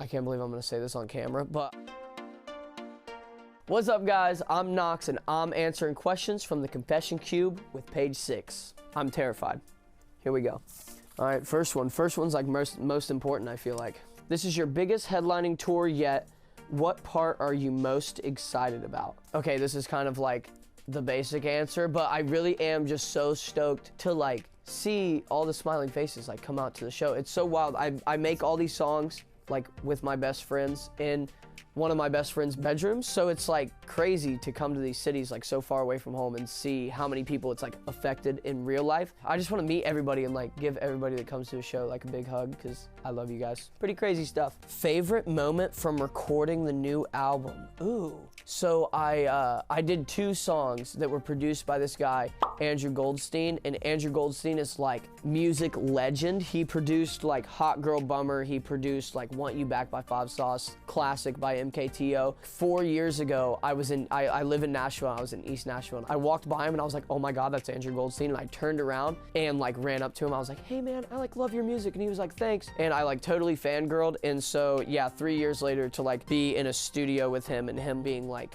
I can't believe I'm gonna say this on camera, but what's up, guys? I'm Knox, and I'm answering questions from the Confession Cube with page 6. I'm terrified. Here we go. All right, first one. First one's like most important, I feel like. This is your biggest headlining tour yet. What part are you most excited about? Okay, this is kind of like the basic answer, but I really am just so stoked to like see all the smiling faces like come out to the show. It's so wild. I make all these songs like with my best friends in one of my best friend's bedrooms, so it's like crazy to come to these cities like so far away from home and see how many people it's like affected in real life. I just want to meet everybody and like give everybody that comes to a show like a big hug because I love you guys. Pretty crazy stuff. Favorite moment from recording the new album? Ooh. So I did 2 songs that were produced by this guy, Andrew Goldstein, and Andrew Goldstein is like music legend. He produced like Hot Girl Bummer, he produced like Want You Back by Five Sauce, Classic by MKTO. 4 years ago, I live in Nashville, I was in East Nashville, and I walked by him and I was like, oh my God, that's Andrew Goldstein, and I turned around and like ran up to him. I was like, hey man, I like love your music, and he was like, thanks, and I like totally fangirled. And so yeah, 3 years later to like be in a studio with him and him being like,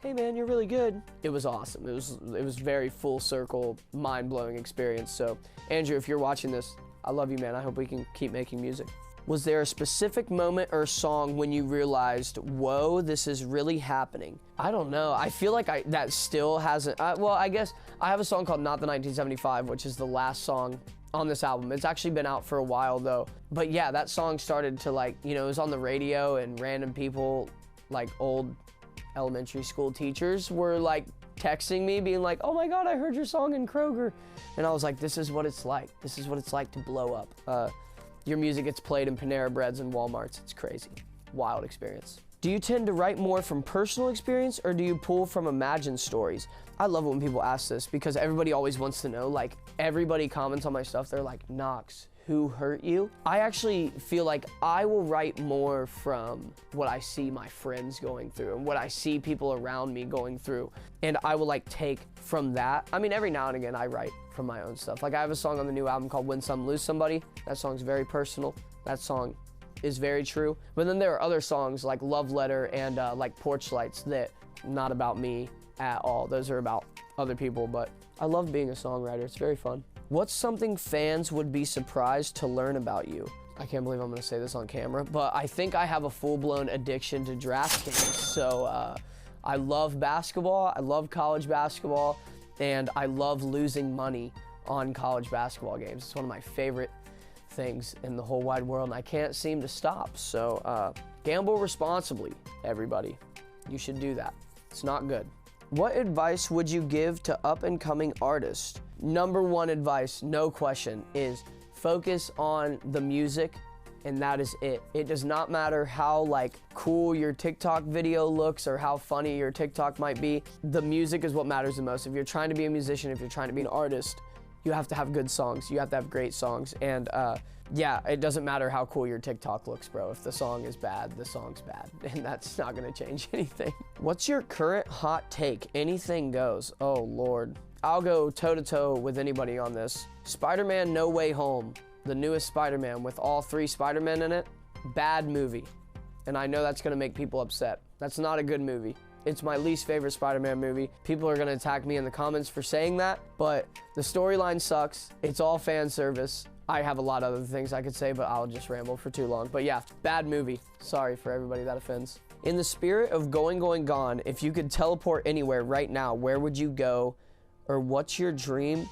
hey man, you're really good. It was awesome. It was very full circle, mind-blowing experience. So Andrew, if you're watching this, I love you, man. I hope we can keep making music. Was there a specific moment or song when you realized, whoa, this is really happening? I don't know. I feel like that still hasn't, well, I guess I have a song called Not the 1975, which is the last song on this album. It's actually been out for a while though. But yeah, that song started to like, you know, it was on the radio and random people, like old elementary school teachers were like texting me being like, oh my God, I heard your song in Kroger. And I was like, this is what it's like. This is what it's like to blow up. Your music gets played in Panera Breads and Walmarts. It's crazy. Wild experience. Do you tend to write more from personal experience or do you pull from imagined stories? I love it when people ask this because everybody always wants to know. Like everybody comments on my stuff. They're like, Knox, who hurt you? I actually feel like I will write more from what I see my friends going through and what I see people around me going through. And I will like take from that. I mean, every now and again I write from my own stuff. Like I have a song on the new album called Win Some, Lose Somebody. That song's very personal. That song is very true. But then there are other songs like Love Letter and like Porch Lights that not about me at all. Those are about other people, but I love being a songwriter. It's very fun. What's something fans would be surprised to learn about you? I can't believe I'm gonna say this on camera, but I think I have a full-blown addiction to DraftKings. So I love basketball, I love college basketball, and I love losing money on college basketball games. It's one of my favorite things in the whole wide world, and I can't seem to stop. So gamble responsibly, everybody. You should do that. It's not good. What advice would you give to up-and-coming artists? Number 1 advice, no question, is focus on the music, and that is it. It does not matter how like cool your TikTok video looks or how funny your TikTok might be. The music is what matters the most. If you're trying to be a musician, if you're trying to be an artist, you have to have good songs. You have to have great songs. And yeah, it doesn't matter how cool your TikTok looks, bro. If the song is bad, the song's bad. And that's not gonna change anything. What's your current hot take? Anything goes. Oh, Lord. I'll go toe-to-toe with anybody on this. Spider-Man No Way Home, the newest Spider-Man with all 3 Spider-Men in it, bad movie. And I know that's gonna make people upset. That's not a good movie. It's my least favorite Spider-Man movie. People are gonna attack me in the comments for saying that, but the storyline sucks. It's all fan service. I have a lot of other things I could say, but I'll just ramble for too long. But yeah, bad movie. Sorry for everybody that offends. In the spirit of going, gone, if you could teleport anywhere right now, where would you go? Or what's your dream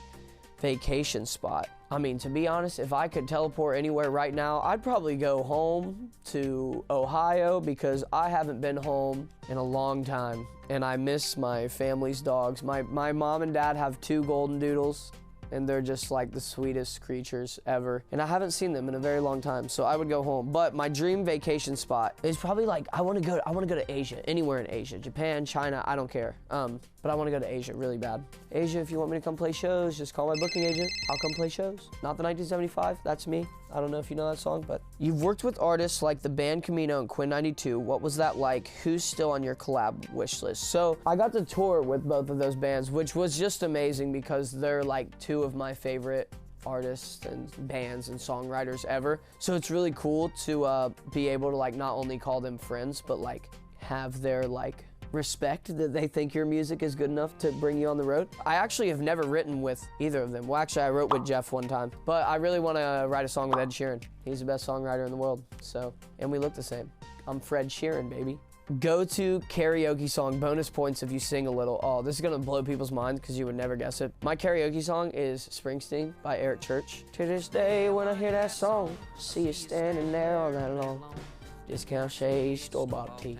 vacation spot? I mean, to be honest, if I could teleport anywhere right now, I'd probably go home to Ohio because I haven't been home in a long time and I miss my family's dogs. My mom and dad have 2 golden doodles and they're just like the sweetest creatures ever. And I haven't seen them in a very long time, so I would go home. But my dream vacation spot is probably like, I wanna go to Asia, anywhere in Asia, Japan, China, I don't care. But I wanna go to Asia really bad. Asia, if you want me to come play shows, just call my booking agent, I'll come play shows. Not the 1975, that's me. I don't know if you know that song, but. You've worked with artists like the band Camino and Quinn 92. What was that like? Who's still on your collab wish list? So I got to tour with both of those bands, which was just amazing because they're like 2 of my favorite artists and bands and songwriters ever. So it's really cool to be able to like not only call them friends, but like have their like respect that they think your music is good enough to bring you on the road. I actually have never written with either of them. Well, actually I wrote with Jeff one time, but I really want to write a song with Ed Sheeran. He's the best songwriter in the world. So, and we look the same. I'm Fred Sheeran, baby. Go-to karaoke song, bonus points if you sing a little. Oh, this is gonna blow people's minds because you would never guess it. My karaoke song is Springsteen by Eric Church. To this day when I hear that song, see you standing there all night long. Discount shades, store-bought tea,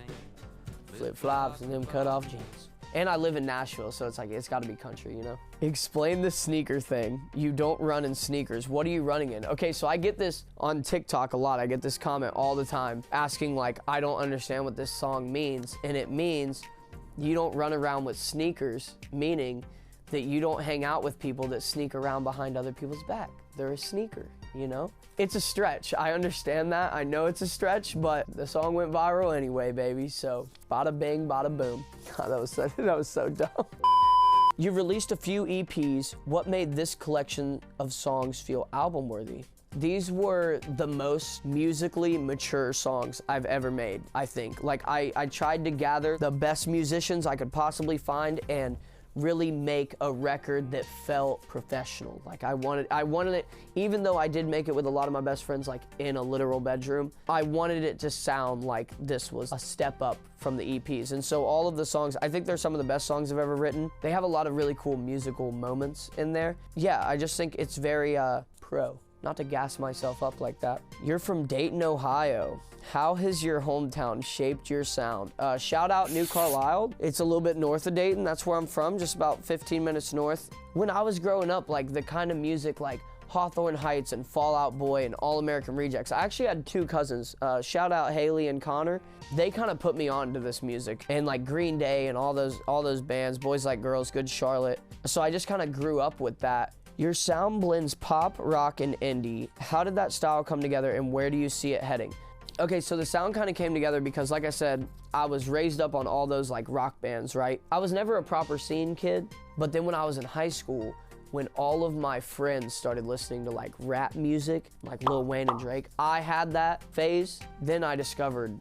flip-flops and them cut-off jeans. And I live in Nashville, so it's like, it's gotta be country, you know? Explain the sneaker thing. You don't run in sneakers. What are you running in? Okay, so I get this on TikTok a lot. I get this comment all the time asking like, I don't understand what this song means. And it means you don't run around with sneakers, meaning that you don't hang out with people that sneak around behind other people's back. They're a sneaker, you know? It's a stretch. I understand that. I know it's a stretch, but the song went viral anyway, baby. So bada bing, bada boom. God, that was so dumb. You've released a few EPs. What made this collection of songs feel album worthy? These were the most musically mature songs I've ever made, I think. Like I tried to gather the best musicians I could possibly find and really make a record that felt professional. Like I wanted it, even though I did make it with a lot of my best friends, like in a literal bedroom, I wanted it to sound like this was a step up from the EPs. And so all of the songs, I think they're some of the best songs I've ever written. They have a lot of really cool musical moments in there. Yeah, I just think it's very pro. Not to gas myself up like that. You're from Dayton, Ohio. How has your hometown shaped your sound? Shout out New Carlisle. It's a little bit north of Dayton. That's where I'm from, just about 15 minutes north. When I was growing up, like the kind of music like Hawthorne Heights and Fall Out Boy and All American Rejects. I actually had two cousins, shout out Haley and Connor. They kind of put me on to this music, and like Green Day and all those bands, Boys Like Girls, Good Charlotte. So I just kind of grew up with that. Your sound blends pop, rock, and indie. How did that style come together and where do you see it heading? Okay, so the sound kind of came together because, like I said, I was raised up on all those like rock bands, right? I was never a proper scene kid, but then when I was in high school, when all of my friends started listening to like rap music, like Lil Wayne and Drake, I had that phase. Then I discovered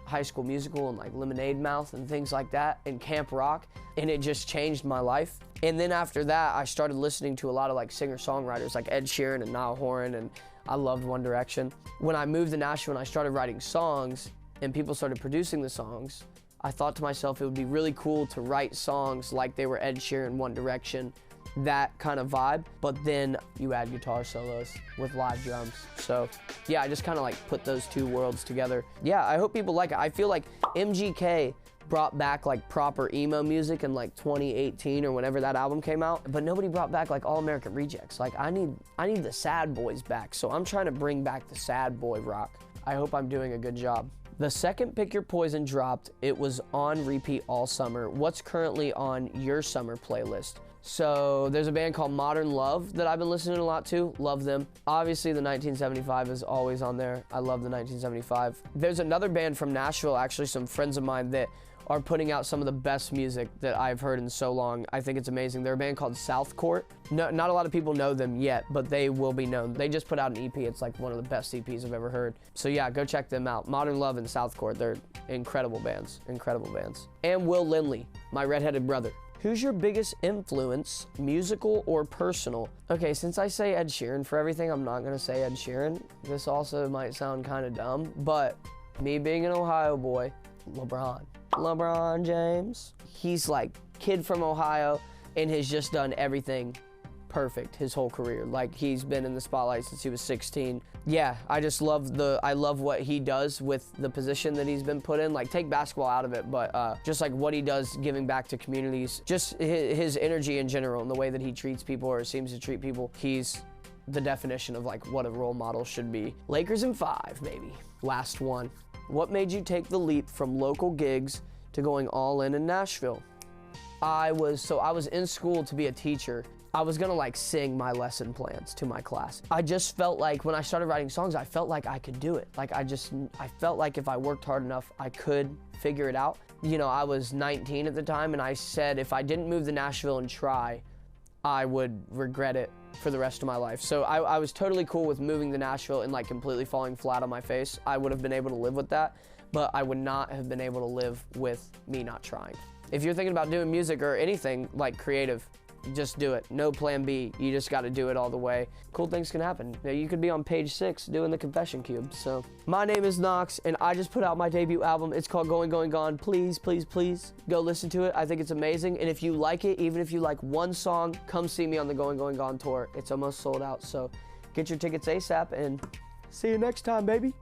High School Musical and like Lemonade Mouth and things like that and Camp Rock, and it just changed my life. And then after that, I started listening to a lot of like singer-songwriters like Ed Sheeran and Niall Horan, and I loved One Direction. When I moved to Nashville and I started writing songs and people started producing the songs, I thought to myself it would be really cool to write songs like they were Ed Sheeran, One Direction, that kind of vibe, but then you add guitar solos with live drums. So yeah, I just kind of like put those two worlds together. Yeah, I hope people like it. I feel like MGK brought back like proper emo music in like 2018 or whenever that album came out, but nobody brought back like All American Rejects. Like I need the sad boys back, so I'm trying to bring back the sad boy rock. I hope I'm doing a good job. The second Pick Your Poison dropped. It was on repeat all summer. What's currently on your summer playlist? So there's a band called Modern Love that I've been listening a lot to. Love them. Obviously the 1975 is always on there. I love the 1975. There's another band from Nashville, actually some friends of mine that are putting out some of the best music that I've heard in so long. I think it's amazing. They're a band called South Court. No, not a lot of people know them yet, but they will be known. They just put out an EP. It's like one of the best EPs I've ever heard. So yeah, go check them out. Modern Love and South Court, they're incredible bands, incredible bands. And Will Lindley, my redheaded brother. Who's your biggest influence, musical or personal? Okay, since I say Ed Sheeran for everything, I'm not gonna say Ed Sheeran. This also might sound kind of dumb, but me being an Ohio boy, LeBron James. He's like kid from Ohio and has just done everything perfect his whole career. Like he's been in the spotlight since he was 16. Yeah, I just love I love what he does with the position that he's been put in. Like take basketball out of it, but just like what he does giving back to communities, just his energy in general and the way that he treats people or seems to treat people. He's the definition of like what a role model should be. Lakers in 5, baby. Last one. What made you take the leap from local gigs to going all in Nashville? I was in school to be a teacher. I was gonna like sing my lesson plans to my class. I just felt like when I started writing songs, I felt like I could do it. Like I felt like if I worked hard enough, I could figure it out. You know, I was 19 at the time and I said if I didn't move to Nashville and try, I would regret it for the rest of my life. So I was totally cool with moving to Nashville and like completely falling flat on my face. I would have been able to live with that, but I would not have been able to live with me not trying. If you're thinking about doing music or anything like creative, just do it. No plan B. You just got to do it all the way. Cool things can happen. You could be on page 6 doing the Confession Cube. So my name is Knox, and I just put out my debut album. It's called Going, Going, Gone. Please, please, please go listen to it. I think it's amazing. And if you like it, even if you like one song, come see me on the Going, Going, Gone tour. It's almost sold out. So get your tickets ASAP, and see you next time, baby.